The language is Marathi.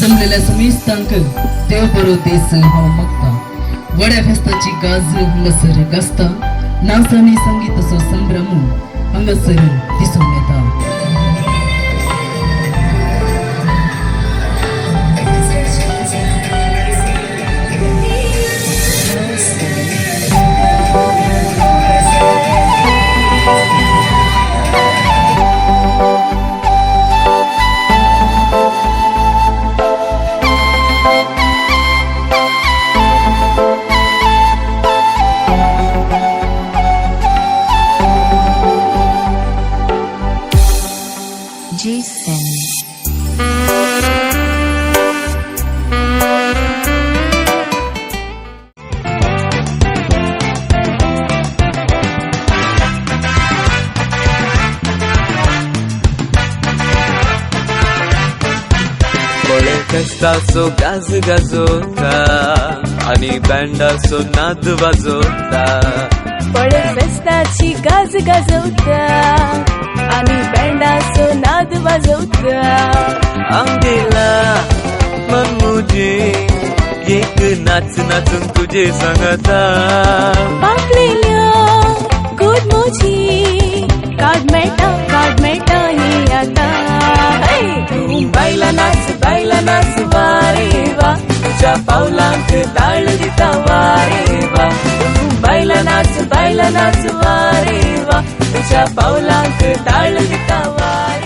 जमलेल्या समेस्तांक देव बरो देस हांव मागता. वड्या फेस्ताची गाज हांगासर गाजता. नाच आनी संगीताचो संभ्रम हांगासर दिसून येता. Jason. बळे फेस्ताचो गाज गाजोता आणि बँडाचो नाद वाजोता. बळे फेस्ताची गाज गाजवता आणि बँडाचो नाद वाजवता. आमगेला मन मुझे एक नाच नाचून तुझे सांगता. पाकलेल्या गोड मोजी काढ मेटा ही आता. बायला नाच वारे वा, तुझ्या पावलांक ताळ दिता वारे वा. बायला नाच वारे वा, तुझ्या पावलांक ताळ दिता वारे.